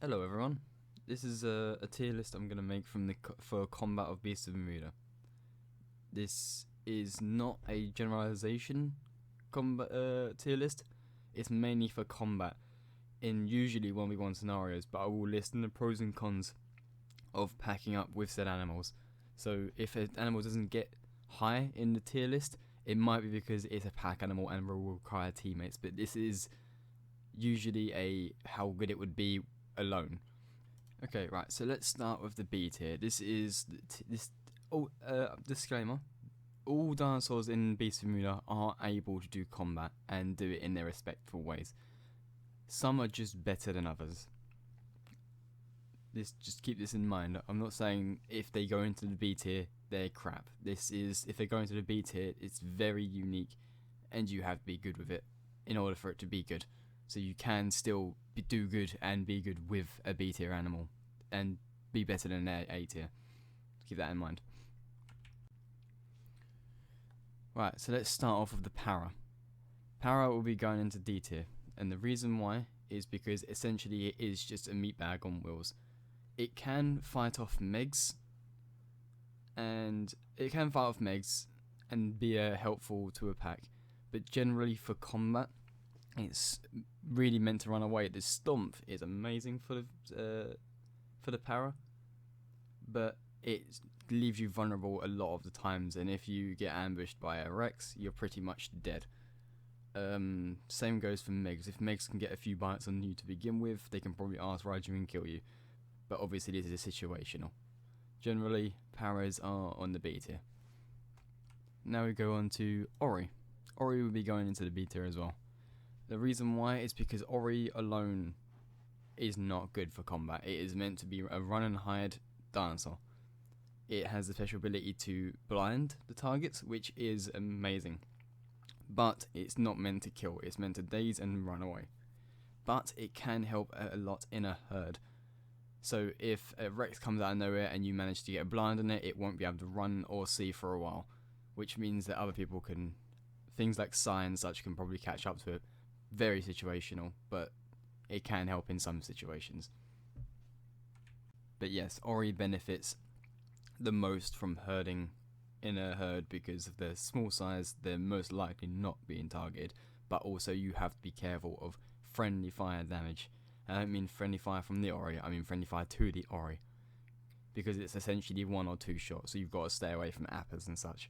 Hello everyone, this is a tier list I'm going to make for combat of Beasts of Bermuda. This is not a generalization combat tier list, it's mainly for combat in usually 1v1 scenarios, but I will list the pros and cons of packing up with said animals. So if an animal doesn't get high in the tier list, it might be because it's a pack animal and will require teammates, but this is usually how good it would be alone. Okay, right, so let's start with the B tier. Disclaimer. All dinosaurs in Beasts of Bermuda are able to do combat and do it in their respectful ways. Some are just better than others. Just keep this in mind. I'm not saying if they go into the B tier, they're crap. If they go into the B tier, it's very unique and you have to be good with it in order for it to be good. So you can still do good and be good with a B tier animal and be better than an A tier. Keep that in mind. Right, so let's start off with the para. Para will be going into D tier, and the reason why is because essentially it is just a meat bag on wheels. It can fight off Megs, and be helpful to a pack, but generally for combat, it's really meant to run away. The stomp is amazing for the para, but it leaves you vulnerable a lot of the times, and if you get ambushed by a Rex, you're pretty much dead. Same goes for Megs. If Megs can get a few bites on you to begin with, they can probably arse ride you and kill you. But obviously this is situational. Generally, paras are on the B tier. Now we go on to Ori. Ori will be going into the B tier as well. The reason why is because Ori alone is not good for combat. It is meant to be a run and hide dinosaur. It has the special ability to blind the targets, which is amazing. But it's not meant to kill, it's meant to daze and run away. But it can help a lot in a herd. So if a Rex comes out of nowhere and you manage to get a blind on it, it won't be able to run or see for a while. Which means that other people can, things like Psy and such can probably catch up to it. Very situational, but it can help in some situations. But yes, Ori benefits the most from herding in a herd because of their small size. They're most likely not being targeted, but also you have to be careful of friendly fire damage. I don't mean friendly fire from the Ori, I mean friendly fire to the Ori, because it's essentially 1 or 2 shots, so you've got to stay away from appers and such.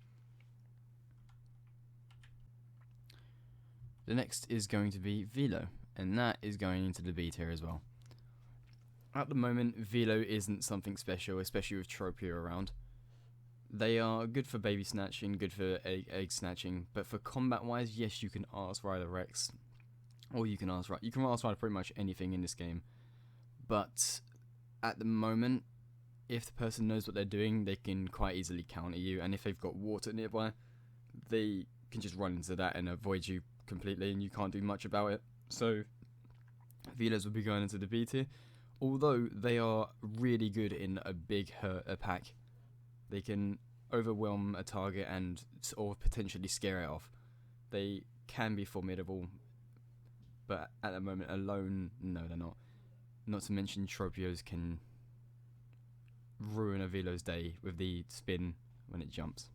The next is going to be Velo, and that is going into the B tier as well. At the moment, Velo isn't something special, especially with Tropio around. They are good for baby snatching, good for egg snatching, but for combat wise, yes, you can arse ride a Rex, or you can arse ride pretty much anything in this game. But at the moment, if the person knows what they're doing, they can quite easily counter you, and if they've got water nearby, they can just run into that and avoid you completely, and you can't do much about it. So Velos will be going into the B tier, although they are really good in a big pack. They can overwhelm a target or potentially scare it off. They can be formidable, but at the moment alone, no, they're not. Not to mention Tropios can ruin a Velo's day with the spin when it jumps.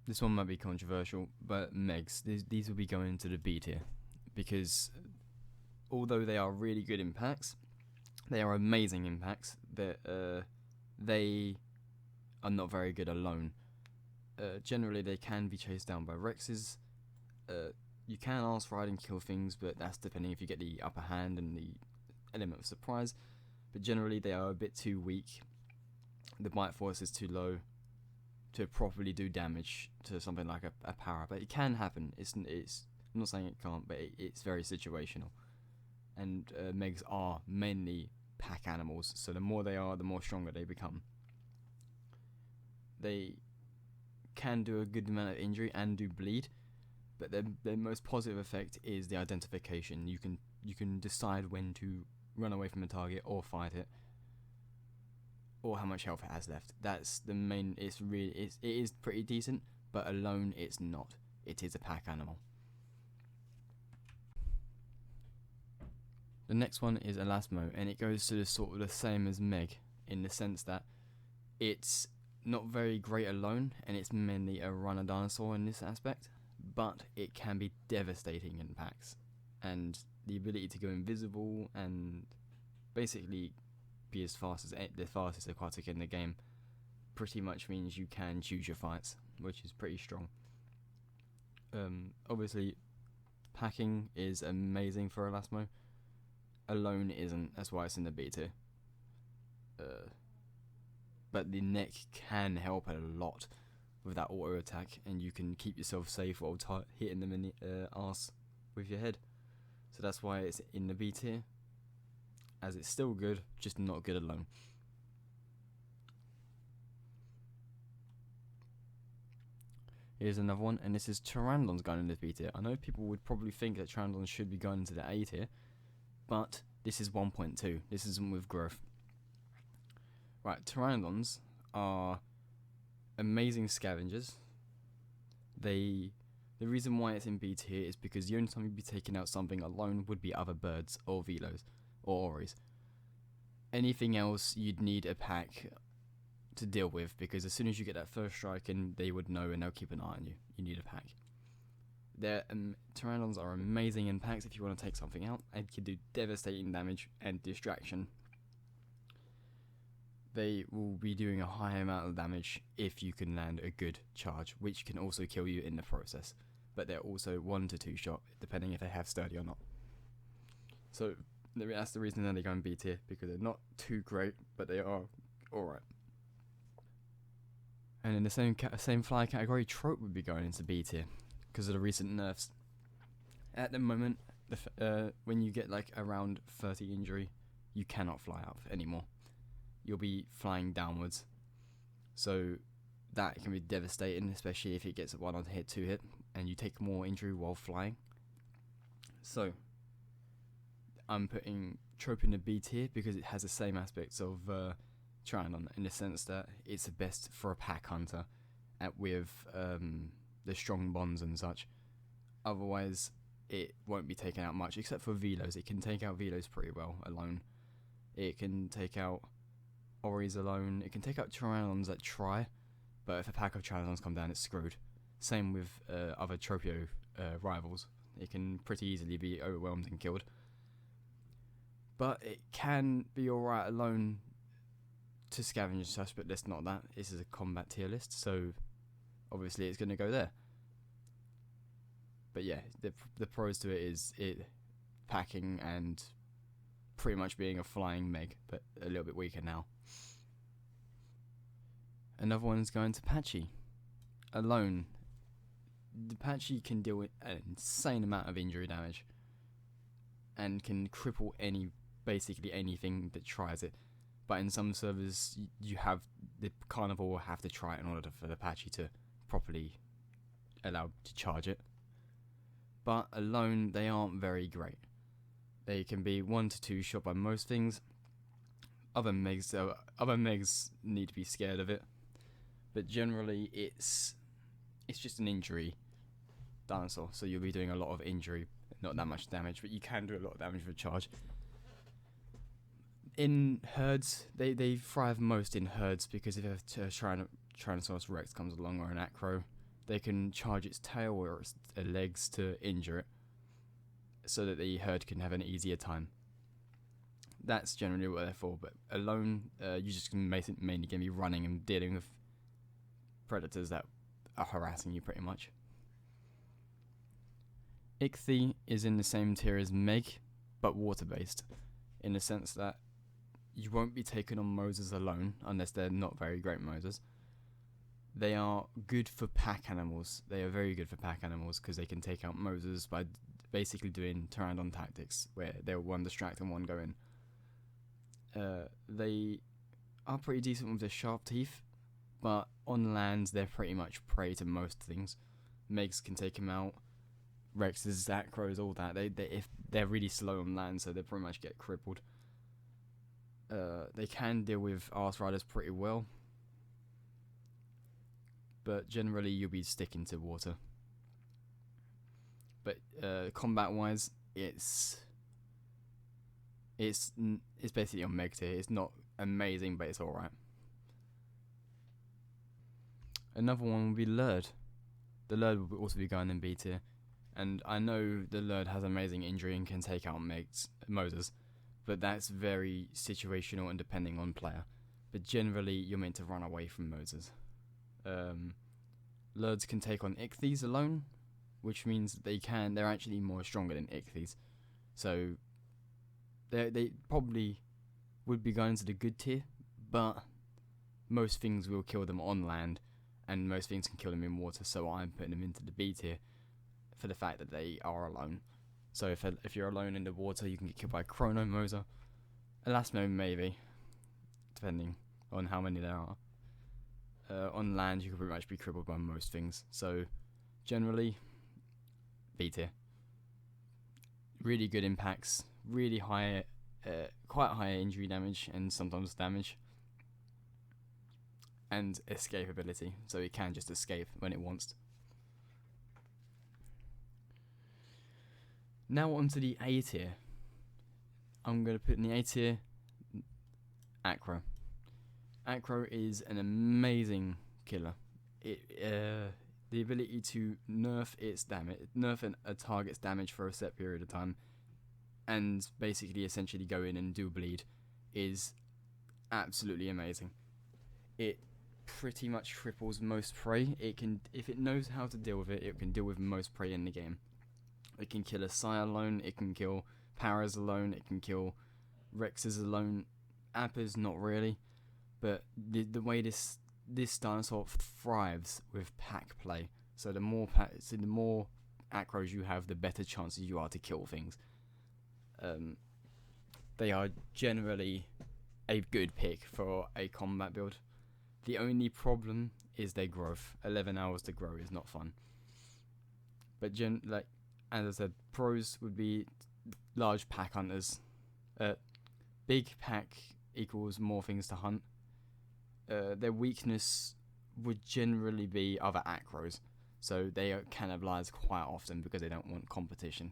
This one might be controversial, but Megs, these will be going into the B tier, because although they are really good in packs, they are amazing in packs, they are not very good alone. Generally, they can be chased down by Rexes. You can arse ride and kill things, but that's depending if you get the upper hand and the element of surprise. But generally, they are a bit too weak. The bite force is too low to properly do damage to something like a para, but it can happen. I'm not saying it can't, but it's very situational. And Megs are mainly pack animals, so the more they are, the more stronger they become. They can do a good amount of injury and do bleed, but their most positive effect is the identification. You can decide when to run away from a target or fight it, or how much health it has left. That's the main. It is pretty decent, but alone it's not. It is a pack animal. The next one is Elasmo, and it goes to the sort of the same as Meg in the sense that it's not very great alone, and it's mainly a runner dinosaur in this aspect, but it can be devastating in packs, and the ability to go invisible and basically be as fast as the fastest aquatic in the game pretty much means you can choose your fights, which is pretty strong. Obviously, packing is amazing for Elasmo. Alone isn't, that's why it's in the B tier. But the neck can help a lot with that auto attack, and you can keep yourself safe while hitting them in the arse with your head. So that's why it's in the B tier, as it's still good, just not good alone. Here's another one, and this is Turandon's going in the B tier. I know people would probably think that Turandon should be going into the A tier, but this is 1.2. This isn't with growth. Right, Turandons are amazing scavengers. The reason why it's in B tier is because the only time you'd be taking out something alone would be other birds or Velos or Oris. Anything else you'd need a pack to deal with, because as soon as you get that first strike in, they would know and they'll keep an eye on you. You need a pack. Turandons are amazing in packs if you want to take something out, and can do devastating damage and distraction. They will be doing a high amount of damage if you can land a good charge, which can also kill you in the process. But they're also 1 to 2 shot, depending if they have sturdy or not. So that's the reason that they go in B tier, because they're not too great, but they are alright. And in the same fly category, Trope would be going into B tier because of the recent nerfs. At the moment, when you get like around 30 injury, you cannot fly up anymore. You'll be flying downwards. So that can be devastating, especially if it gets a 1 on hit, 2 hit, and you take more injury while flying. So I'm putting Trope in the B tier because it has the same aspects of Turandon, in the sense that it's the best for a pack hunter with the strong bonds and such. Otherwise, it won't be taken out much, except for Velos. It can take out Velos pretty well alone. It can take out Oris alone. It can take out Turandons that try, but if a pack of Turandons come down, it's screwed. Same with other Tropio rivals. It can pretty easily be overwhelmed and killed. But it can be alright alone to scavenge and such, but that's not that. This is a combat tier list, so obviously it's going to go there. But yeah, the pros to it is it packing and pretty much being a flying Meg, but a little bit weaker now. Another one is going to Patchy. Alone, the Patchy can deal with an insane amount of injury damage and can cripple basically anything that tries it. But in some servers, you have the carnivore will have to try it in order for the Patchy to properly allow to charge it. But alone, they aren't very great. They can be 1 to 2 shot by most things. Other Megs need to be scared of it. But generally, it's just an injury dinosaur, so you'll be doing a lot of injury, not that much damage, but you can do a lot of damage with a charge. In herds, they thrive most in herds, because if a Tyrannosaurus Rex comes along, or an Acro, they can charge its tail or its legs to injure it, so that the herd can have an easier time. That's generally what they're for, but alone, you're just mainly going to be running and dealing with predators that are harassing you pretty much. Ichthy is in the same tier as Meg, but water-based, in the sense that you won't be taken on Mosers alone, unless they're not very great Mosers. They are good for pack animals. They are very good for pack animals, because they can take out Mosers by basically doing Turandon tactics, where they'll one distract and one go in. They are pretty decent with their sharp teeth, but on land they're pretty much prey to most things. Megs can take them out, Rexes, Acros, all that. If they're really slow on land, so they pretty much get crippled. They can deal with Arse Riders pretty well, but generally you'll be sticking to water. But combat wise, it's It's basically on Meg tier. It's not amazing, but it's alright. Another one would be Lurd. The Lurd will also be going in B tier. And I know the Lurd has amazing injury and can take out Mosers, but that's very situational and depending on player. But generally, you're meant to run away from Mosers. Lurds can take on Ichthyes alone, which means that they're actually more stronger than Ichthyes. So they probably would be going to the good tier, but most things will kill them on land, and most things can kill them in water, so I'm putting them into the B tier for the fact that they are alone. So if you're alone in the water, you can get killed by Chrono, Moser, Elasmo maybe, depending on how many there are. On land, you can pretty much be crippled by most things. So generally, B tier. Really good impacts, really high, quite high injury damage and sometimes damage. And escapability, so it can just escape when it wants. Now onto the A tier. I'm going to put in the A tier Acro. Acro is an amazing killer. The ability to nerf its damage, nerf a target's damage for a set period of time, and basically essentially go in and do bleed, is absolutely amazing. It pretty much cripples most prey. It can, if it knows how to deal with it, it can deal with most prey in the game. It can kill a Psy alone, it can kill Paras alone, it can kill Rexes alone. Appers, not really. But the way this dinosaur thrives with pack play. So the more acros you have, the better chances you are to kill things. They are generally a good pick for a combat build. The only problem is their growth. 11 hours to grow is not fun. But as I said, pros would be large pack hunters. Big pack equals more things to hunt. Their weakness would generally be other acros, so they are cannibalized quite often because they don't want competition.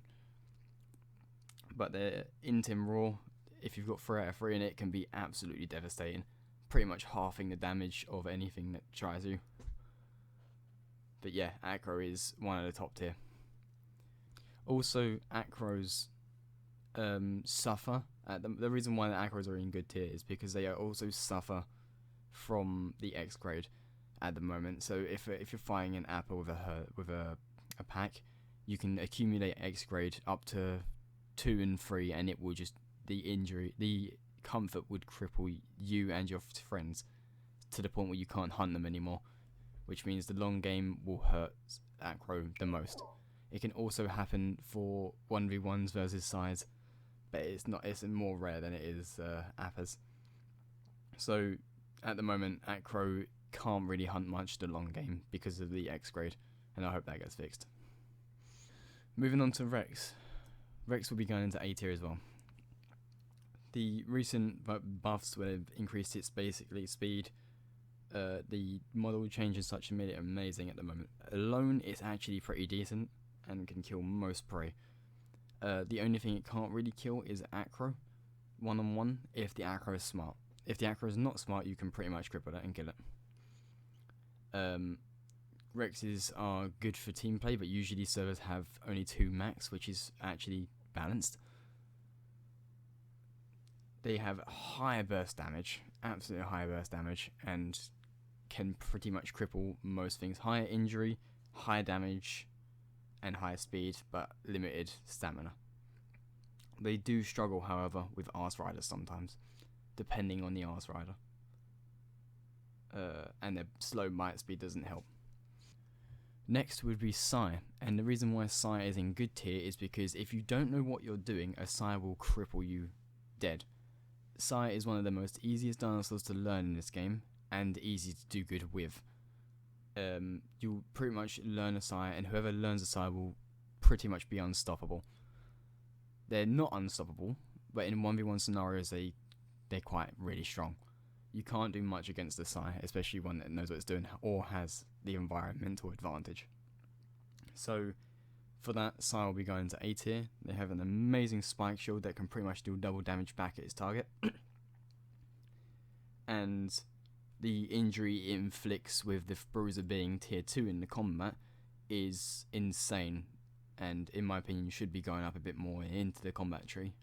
But their Intim Raw, if you've got 3 out of 3 in it, can be absolutely devastating, pretty much halving the damage of anything that tries you. But yeah, Acro is one of the top tier. Also, Acros suffer. The reason why the Acros are in good tier is because they also suffer from the X grade at the moment. So if you're fighting an Appa with a pack, you can accumulate X grade up to 2 and 3, and it will just the comfort would cripple you and your friends to the point where you can't hunt them anymore, which means the long game will hurt Acro the most. It can also happen for 1v1s versus sides, but it's more rare than it is Appas. So at the moment, Acro can't really hunt much the long game because of the X grade, and I hope that gets fixed. Moving on to Rex. Rex will be going into A tier as well. The recent buffs where they've increased its basically speed, the model change and such made it amazing at the moment. Alone, it's actually pretty decent and can kill most prey. The only thing it can't really kill is Acro, 1-on-1, if the Acro is smart. If the Acro is not smart, you can pretty much cripple it and kill it. Rexes are good for team play, but usually servers have only 2 max, which is actually balanced. They have high burst damage, absolutely high burst damage, and can pretty much cripple most things. Higher injury, high damage, and high speed, but limited stamina. They do struggle, however, with Arse Riders sometimes, depending on the Arse Rider. And their slow bite speed doesn't help. Next would be Psy, and the reason why Psy is in good tier is because if you don't know what you're doing, a Psy will cripple you dead. Psy is one of the most easiest dinosaurs to learn in this game, and easy to do good with. You'll pretty much learn a Psy, and whoever learns a Psy will pretty much be unstoppable. They're not unstoppable, but in 1v1 scenarios they're quite really strong. You can't do much against the Psy, especially one that knows what it's doing or has the environmental advantage. So For that, Sai will be going to A tier. They have an amazing spike shield that can pretty much do double damage back at its target. And the injury it inflicts with the Bruiser being tier 2 in the combat is insane. And in my opinion, should be going up a bit more into the combat tree.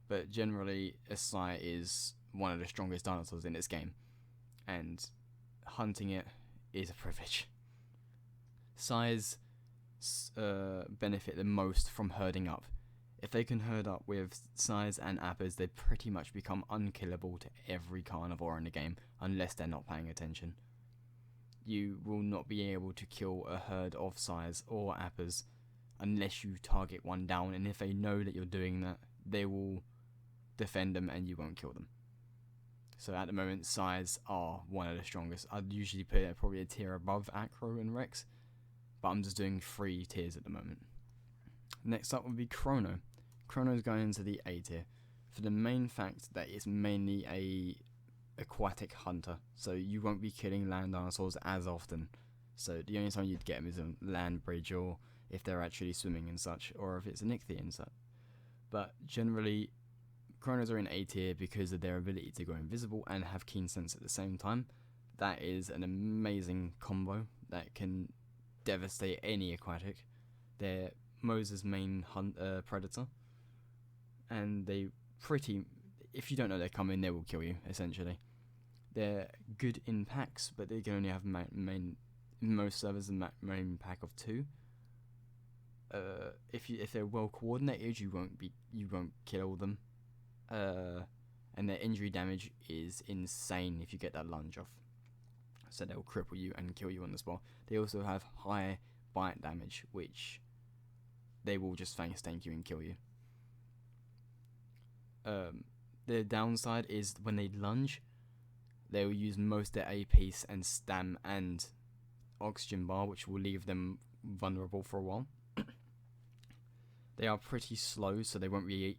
But generally, a Sai is one of the strongest dinosaurs in this game. And hunting it is a privilege. Sais benefit the most from herding up. If they can herd up with Sais and Appers, they pretty much become unkillable to every carnivore in the game, unless they're not paying attention. You will not be able to kill a herd of Sais or Appers unless you target one down, and if they know that you're doing that, they will defend them and you won't kill them. So at the moment, Sais are one of the strongest. I'd usually put it probably a tier above Acro and Rex, but I'm just doing 3 tiers at the moment. Next up would be Chrono. Chrono's going into the A tier for the main fact that it's mainly a aquatic hunter, so you won't be killing land dinosaurs as often. So the only time you'd get them is a land bridge, or if they're actually swimming and such, or if it's an ichthy and such. But generally, Chronos are in A tier because of their ability to go invisible and have keen sense at the same time. That is an amazing combo that can devastate any aquatic. They're Moser's main predator, and they if you don't know they're coming, they will kill you, essentially. They're good in packs, but they can only have in most servers a main pack of 2. If they're well coordinated, you won't kill them. And their injury damage is insane if you get that lunge off. So they'll cripple you and kill you on the spot. They also have high bite damage, which they will just stank you and kill you. The downside is when they lunge, they will use most of their APs and stam and oxygen bar, which will leave them vulnerable for a while. They are pretty slow, so they won't be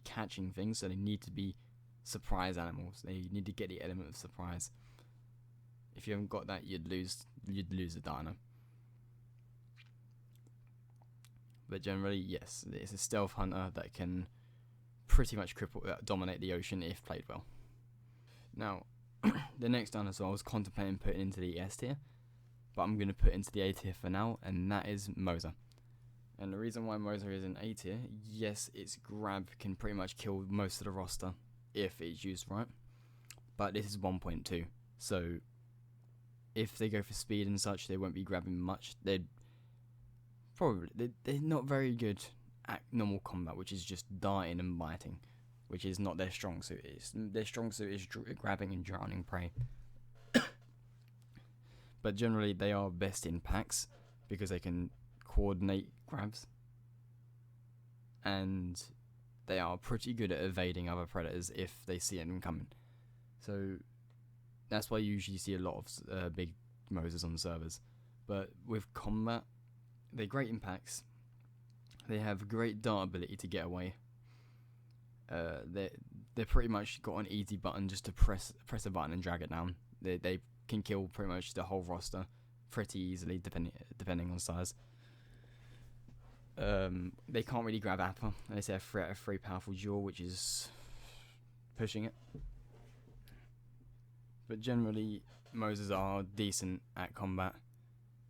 catching things, so they need to be surprise animals. They need to get the element of surprise. If you haven't got that, you'd lose a dino. But generally, yes, it's a stealth hunter that can pretty much dominate the ocean if played well. Now, the next dinosaur I was contemplating putting into the S tier, but I'm going to put into the A tier for now, and that is Moser. And the reason why Moser is in A tier, yes, its grab can pretty much kill most of the roster if it's used right, but this is 1.2, so if they go for speed and such, they won't be grabbing much. They're not very good at normal combat, which is just darting and biting, which is not their strong suit. Their strong suit is grabbing and drowning prey. But generally, they are best in packs because they can coordinate grabs, and they are pretty good at evading other predators if they see them coming. So that's why you usually see a lot of big Mosers on servers. But with combat, they're great in packs. They have great dart ability to get away. They're pretty much got an easy button just to press a button and drag it down. They can kill pretty much the whole roster pretty easily, depending on size. They can't really grab Appa unless they have a free powerful jaw, which is pushing it. But generally, Mosers are decent at combat,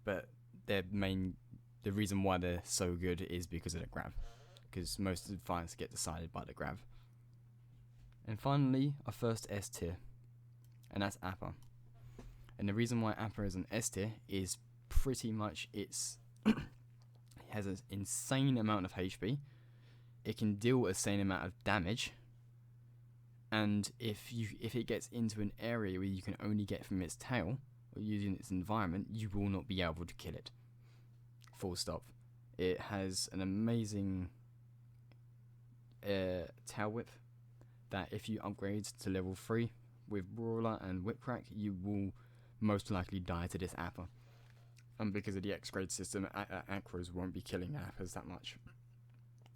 but the reason why they're so good is because of the grab, because most of the fights get decided by the grab. And finally, our first S tier, and that's Appa. And the reason why Appa is an S tier is pretty much it has an insane amount of HP, it can deal a insane amount of damage, and if it gets into an area where you can only get from its tail or using its environment, you will not be able to kill it. Full stop. It has an amazing tail whip that if you upgrade to level 3 with Brawler and Whip Crack, you will most likely die to this Appa. And because of the X-grade system, Acros won't be killing Appas that much,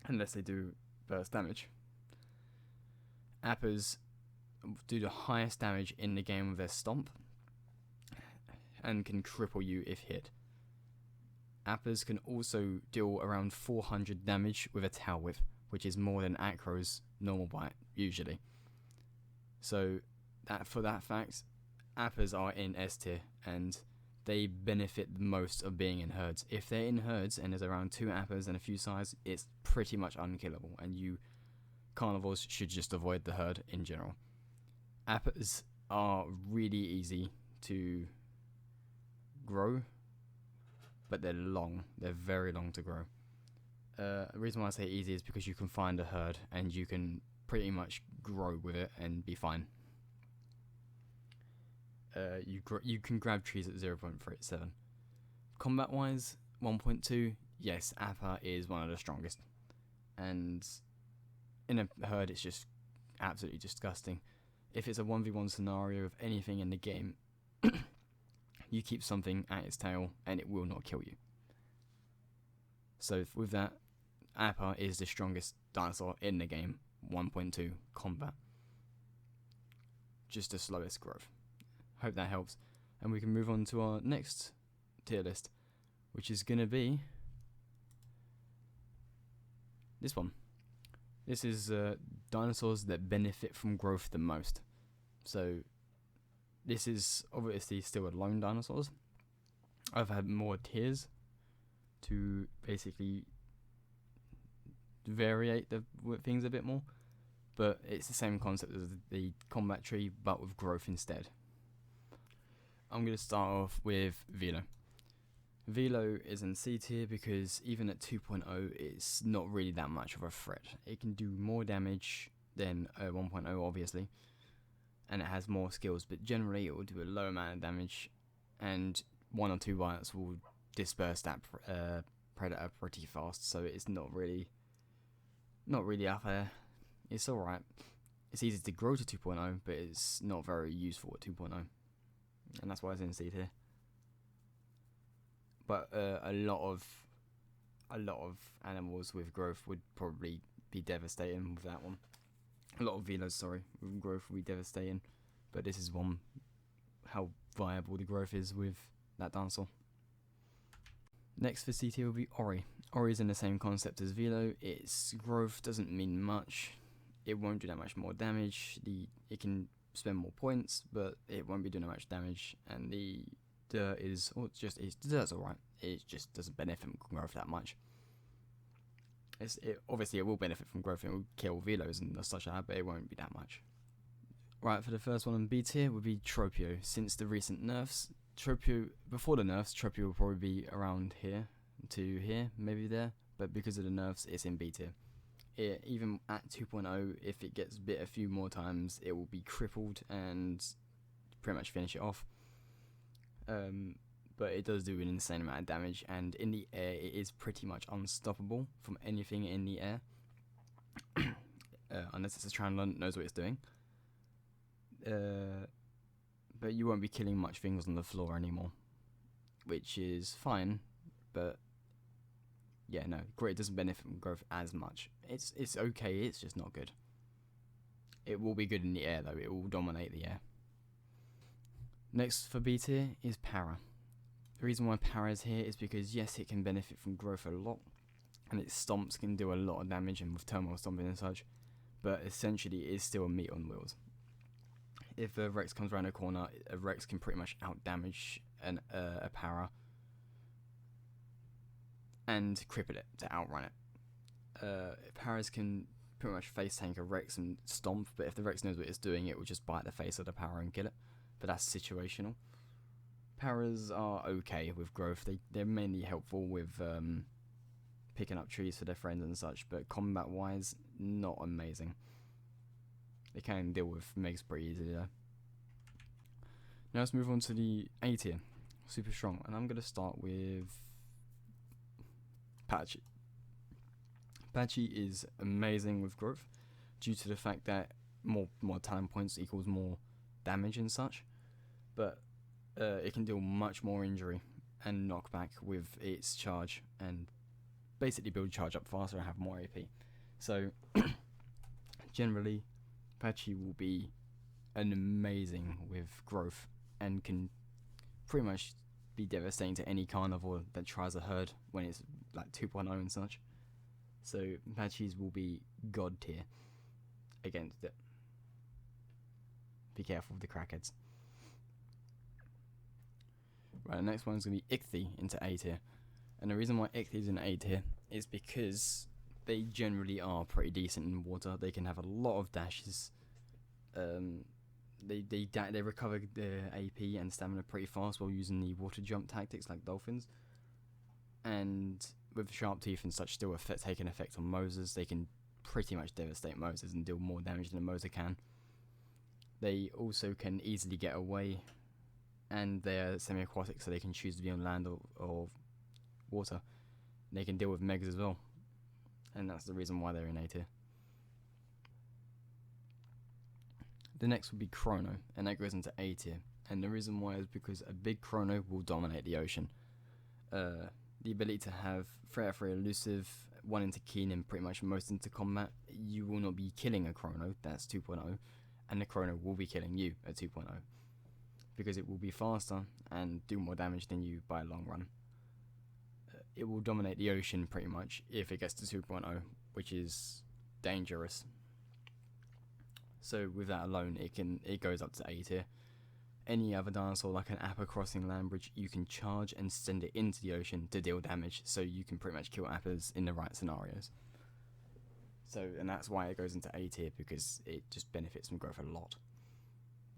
unless they do burst damage. Appas do the highest damage in the game with their stomp, and can cripple you if hit. Appers can also deal around 400 damage with a tail whip, which is more than Acro's normal bite, usually. So, for that fact, Appers are in S tier, and they benefit the most of being in herds. If they're in herds and there's around 2 Appers and a few Sais, it's pretty much unkillable, and you carnivores should just avoid the herd in general. Appers are really easy to grow, but they're long. They're very long to grow. The reason why I say easy is because you can find a herd and you can pretty much grow with it and be fine. You can grab trees at 0.37. Combat wise, 1.2, yes, Appa is one of the strongest. And in a herd, it's just absolutely disgusting. If it's a 1v1 scenario of anything in the game, you keep something at its tail and it will not kill you. So with that, Appa is the strongest dinosaur in the game, 1.2 combat. Just the slowest growth. Hope that helps. And we can move on to our next tier list, which is going to be this one. This is dinosaurs that benefit from growth the most. So this is obviously still alone dinosaurs. I've had more tiers to basically variate the things a bit more, but it's the same concept as the combat tree, but with growth instead. I'm going to start off with Velo. Velo is in C tier because even at 2.0 it's not really that much of a threat. It can do more damage than 1.0 obviously, and it has more skills, but generally it will do a low amount of damage, and 1 or 2 bites will disperse that predator pretty fast, so it's not really up there. It's alright. It's easy to grow to 2.0, but it's not very useful at 2.0, and that's why it's in C tier. But a lot of animals with growth would probably be devastating with that one. A lot of Velos, with growth would be devastating. But this is one, how viable the growth is with that dinosaur. Next for C tier will be Ori. Ori is in the same concept as Velo. Its growth doesn't mean much. It won't do that much more damage. It can spend more points, but it won't be doing that much damage. And the dirt is, dirt's alright. It just doesn't benefit from growth that much. Obviously it will benefit from growth. It will kill Velos and such like that, but it won't be that much. Right, for the first one on B tier would be Tropio. Since the recent nerfs, before the nerfs, Tropio will probably be around here to here, maybe there. But because of the nerfs, it's in B tier. Even at 2.0, if it gets bit a few more times, it will be crippled and pretty much finish it off. But it does do an insane amount of damage, and in the air it is pretty much unstoppable from anything in the air, unless it's a Turandon that knows what it's doing. But you won't be killing much things on the floor anymore, which is fine, but yeah, no, it doesn't benefit from growth as much. It's okay, it's just not good. It will be good in the air though, it will dominate the air. Next for B tier is Para. The reason why Para is here is because yes, it can benefit from growth a lot, and its stomps can do a lot of damage, and with turmoil stomping and such, but essentially it is still a meat on wheels. If a Rex comes around a corner, a Rex can pretty much out damage a Para and cripple it to outrun it. Paras can pretty much face tank a Rex and stomp, but if the Rex knows what it's doing, it will just bite the face of the Para and kill it. But that's situational. Paras are okay with growth. They're mainly helpful with picking up trees for their friends and such, but combat wise, not amazing. They can deal with Megs pretty easily though. Now let's move on to the A tier. Super strong. And I'm going to start with Patchy. Patchy is amazing with growth due to the fact that more talent points equals more damage and such. But it can deal much more injury and knockback with its charge, and basically build charge up faster and have more AP. So generally, Patchy will be an amazing with growth and can pretty much be devastating to any carnivore that tries a herd when it's like 2.0 and such. So Apaches will be god tier against it. Be careful with the crackheads. Right, the next one's going to be Ichthy into A tier. And the reason why Ichthy's in A tier is because they generally are pretty decent in water. They can have a lot of dashes. They recover their AP and stamina pretty fast while using the water jump tactics like dolphins. And with sharp teeth and such still taking effect on Mosers, they can pretty much devastate Mosers and deal more damage than a Moser can. They also can easily get away, and they're semi-aquatic, so they can choose to be on land or water. They can deal with Megs as well, and that's the reason why they're in A tier. The next would be Chrono, and that goes into A tier. And the reason why is because a big Chrono will dominate the ocean. The ability to have threat for elusive, one into keen, and pretty much most into combat. You will not be killing a Chrono, that's 2.0, and the Chrono will be killing you at 2.0. Because it will be faster and do more damage than you by a long run. It will dominate the ocean pretty much if it gets to 2.0, which is dangerous. So with that alone, it goes up to A tier. Any other dinosaur like an Appa crossing land bridge, you can charge and send it into the ocean to deal damage, so you can pretty much kill Appas in the right scenarios. So, and that's why it goes into A tier, because it just benefits from growth a lot.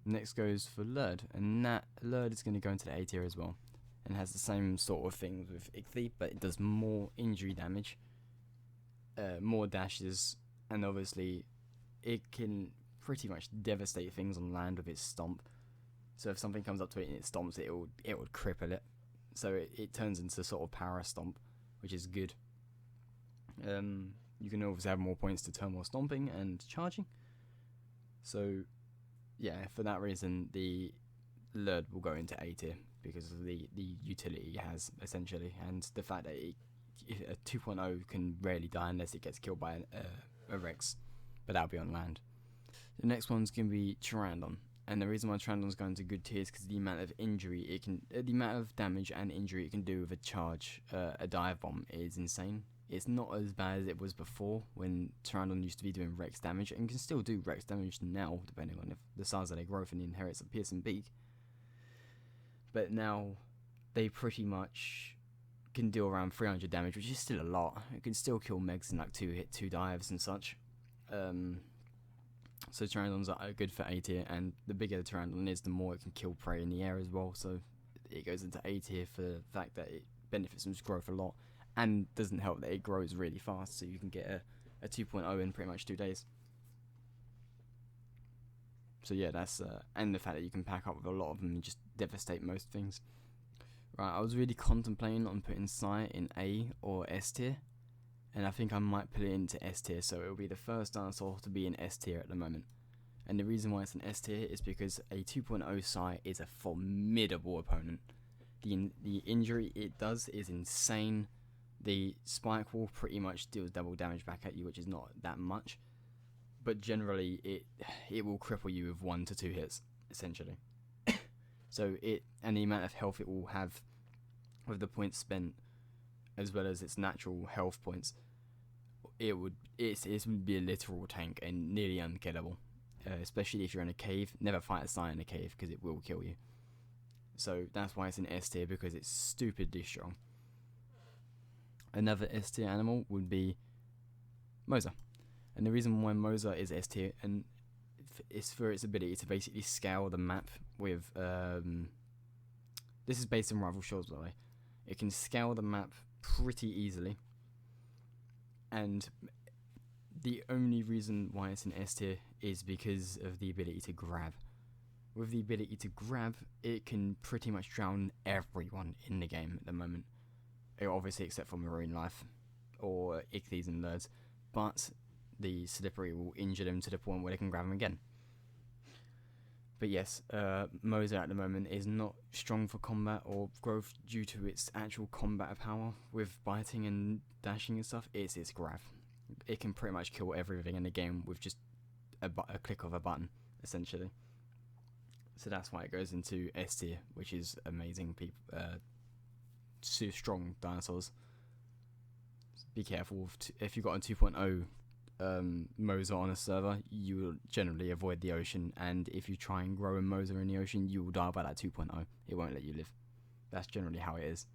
Next goes for Lurd, and that Lurd is going to go into the A tier as well, and has the same sort of things with Ichthy, but it does more injury damage, more dashes, and obviously it can pretty much devastate things on land with its stomp. So if something comes up to it and it stomps, it would cripple it. So it turns into sort of power stomp, which is good. You can obviously have more points to turn more stomping and charging. So yeah, for that reason, the Lurd will go into A tier because of the utility it has, essentially, and the fact that a 2.0 can rarely die unless it gets killed by a Rex, but that'll be on land. The next one's going to be Turandon. And the reason why Turandon's going to good tier is because the amount of injury it can, the amount of damage and injury it can do with a charge, a dive bomb is insane. It's not as bad as it was before when Turandon used to be doing Rex damage, and can still do Rex damage now, depending on if the size of their growth and the inherits a piercing beak. But now they pretty much can do around 300 damage, which is still a lot. It can still kill Megs in like 2 dives and such. So Turandons are good for A tier, and the bigger the Turandon is, the more it can kill prey in the air as well. So it goes into A tier for the fact that it benefits from its growth a lot, and doesn't help that it grows really fast, so you can get a 2.0 in pretty much 2 days. So yeah, that's and the fact that you can pack up with a lot of them and just devastate most things. Right, I was really contemplating on putting Sai in A or S tier, and I think I might put it into S tier, so it'll be the first dinosaur to be in S tier at the moment. And the reason why it's an S tier is because a 2.0 Sai is a formidable opponent. The injury it does is insane. The spike will pretty much deals double damage back at you, which is not that much. But generally, it will cripple you with 1 to 2 hits, essentially. So and the amount of health it will have with the points spent, as well as its natural health points, it would be a literal tank and nearly unkillable. Especially if you're in a cave. Never fight a Sai in a cave because it will kill you. So that's why it's in S tier, because it's stupidly strong. Another S tier animal would be Moser. And the reason why Moser is S tier and is for its ability to basically scale the map with this is based on Rival Shores, by the way. It can scale the map pretty easily, and the only reason why it's in S tier is because of the ability to grab. With the ability to grab, it can pretty much drown everyone in the game at the moment. Obviously, except for marine life or Ichthy's and Lurds, but the slippery will injure them to the point where they can grab them again. But yes, Moser at the moment is not strong for combat or growth due to its actual combat power with biting and dashing and stuff. It's its grab. It can pretty much kill everything in the game with just a click of a button, essentially. So that's why it goes into S tier, which is amazing. Strong dinosaurs. Be careful if you've got a 2.0 Moser on a server, you will generally avoid the ocean, and if you try and grow a Moser in the ocean, you will die by that 2.0. It won't let you live. That's generally how it is,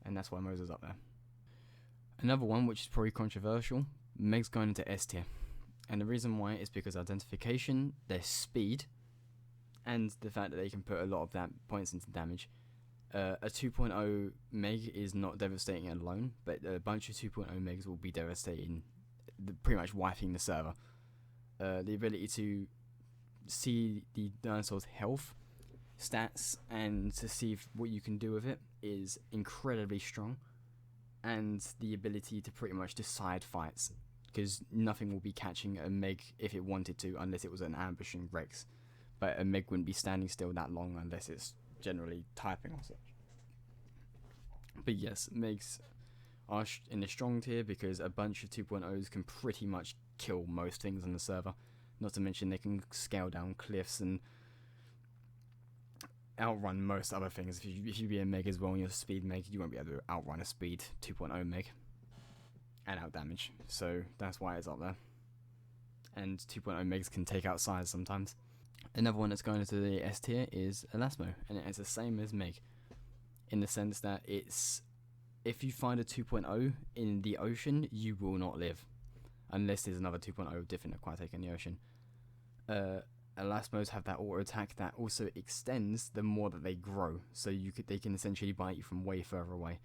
and that's why Moser's up there. Another one, which is probably controversial, Meg's going into S tier, and the reason why is because identification, their speed, and the fact that they can put a lot of that points into damage. A 2.0 Meg is not devastating alone, but a bunch of 2.0 Megs will be devastating, pretty much wiping the server. The ability to see the dinosaur's health, stats, and to see what you can do with it is incredibly strong. And the ability to pretty much decide fights, because nothing will be catching a Meg if it wanted to, unless it was an ambushing Rex. But a Meg wouldn't be standing still that long unless it's generally typing or such. But yes, Megs are in the strong tier because a bunch of 2.0s can pretty much kill most things on the server. Not to mention they can scale down cliffs and outrun most other things. If you be a Meg as well and you're a speed Meg, you won't be able to outrun a speed 2.0 Meg and out damage. So that's why it's up there. And 2.0 Megs can take out size sometimes. Another one that's going into the S tier is Elasmo, and it's the same as Meg, in the sense that it's, if you find a 2.0 in the ocean, you will not live, unless there's another 2.0 different aquatic in the ocean. Elasmos have that auto attack that also extends the more that they grow, so they can essentially bite you from way further away.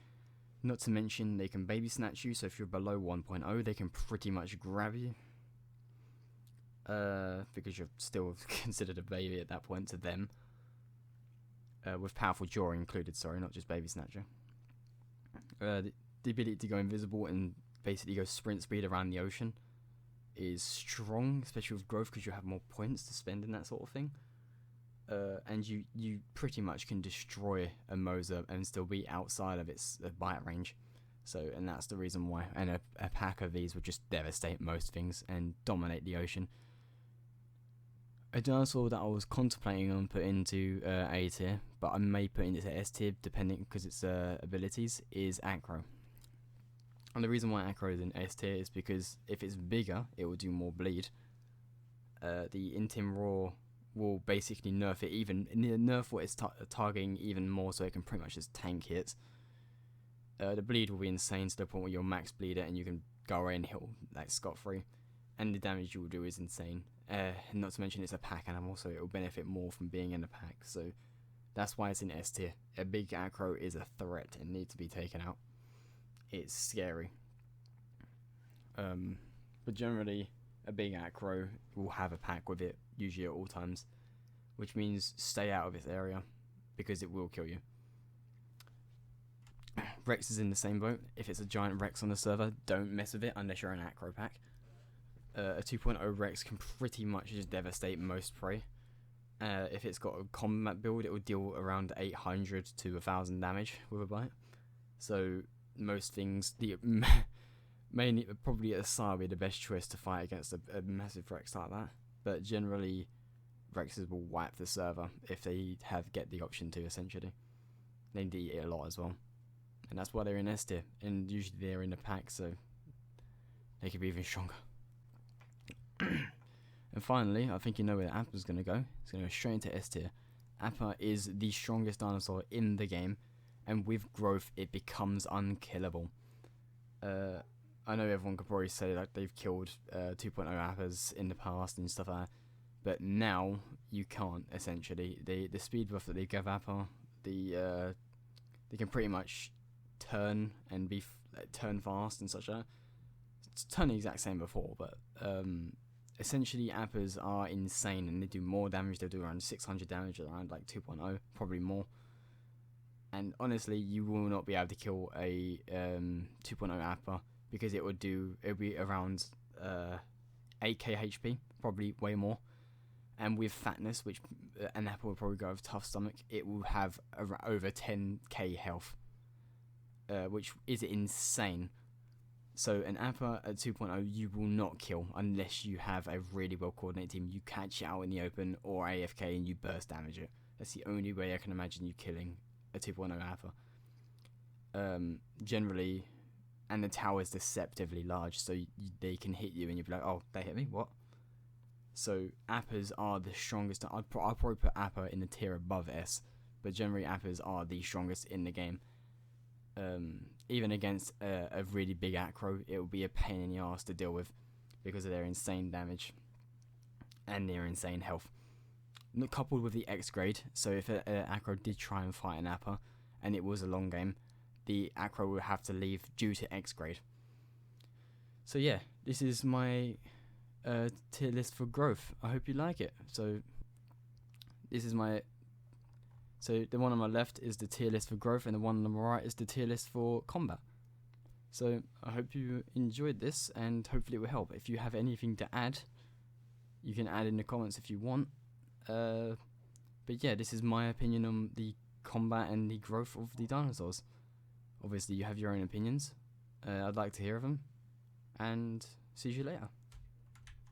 Not to mention they can baby snatch you, so if you're below 1.0, they can pretty much grab you. Because you're still considered a baby at that point to them. With powerful jaw included, sorry, not just baby snatcher. The ability to go invisible and basically go sprint speed around the ocean is strong, especially with growth, because you have more points to spend in that sort of thing. And you pretty much can destroy a Moser and still be outside of its bite range. So, and that's the reason why. And a pack of these would just devastate most things and dominate the ocean. A dinosaur that I was contemplating on putting into A tier, but I may put into S tier depending, because its abilities, is Acro. And the reason why Acro is in S tier is because if it's bigger, it will do more bleed. The Intim Roar will basically nerf it, nerf what it's targeting even more, so it can pretty much just tank hits. The bleed will be insane to the point where you'll max bleed it and you can go away and hit like scot-free. And the damage you will do is insane. Not to mention it's a pack animal, so it will benefit more from being in a pack. So that's why it's in S tier. A big Acro is a threat and needs to be taken out. It's scary. But generally, a big Acro will have a pack with it, usually at all times. Which means stay out of its area, because it will kill you. Rex is in the same boat. If it's a giant Rex on the server, don't mess with it unless you're an Acro pack. A 2.0 Rex can pretty much just devastate most prey. If it's got a combat build, it will deal around 800 to 1000 damage with a bite. So most things, mainly probably a Sar would be the best choice to fight against a massive Rex like that. But generally, Rexes will wipe the server if they get the option to. Essentially, they need to eat it a lot as well, and that's why they're in S tier. And usually they're in a pack, so they could be even stronger. And finally, I think you know where Appa's going to go. It's going to go straight into S tier. Appa is the strongest dinosaur in the game, and with growth, it becomes unkillable. I know everyone could probably say like they've killed 2.0 Appas in the past and stuff like that, but now you can't. Essentially, the speed buff that they give Appa, they can pretty much turn and turn fast and such. It's turning the exact same before, but essentially Appas are insane and they do more damage. They'll do around 600 damage, around like 2.0, probably more. And honestly, you will not be able to kill a 2.0 Appa, because it'll be around 8k HP, probably way more. And with fatness, which an Appa will probably go with tough stomach, it will have over 10k health, which is insane. So an Appa at 2.0 you will not kill unless you have a really well coordinated team. You catch it out in the open or AFK and you burst damage it. That's the only way I can imagine you killing a 2.0 Appa. Generally, and the tower is deceptively large, so they can hit you and you'll be like, oh, they hit me, what? So Appas are the strongest. I'd probably put Appa in the tier above S, but generally Appas are the strongest in the game. Even against a really big acro, it will be a pain in the ass to deal with because of their insane damage and their insane health. Coupled with the X grade, so if an acro did try and fight an Appa and it was a long game, the acro will have to leave due to X grade. So yeah, this is my tier list for growth. I hope you like it. So this is my... So the one on my left is the tier list for growth, and the one on the right is the tier list for combat. So I hope you enjoyed this, and hopefully it will help. If you have anything to add, you can add in the comments if you want. But yeah, this is my opinion on the combat and the growth of the dinosaurs. Obviously, you have your own opinions. I'd like to hear of them, and see you later.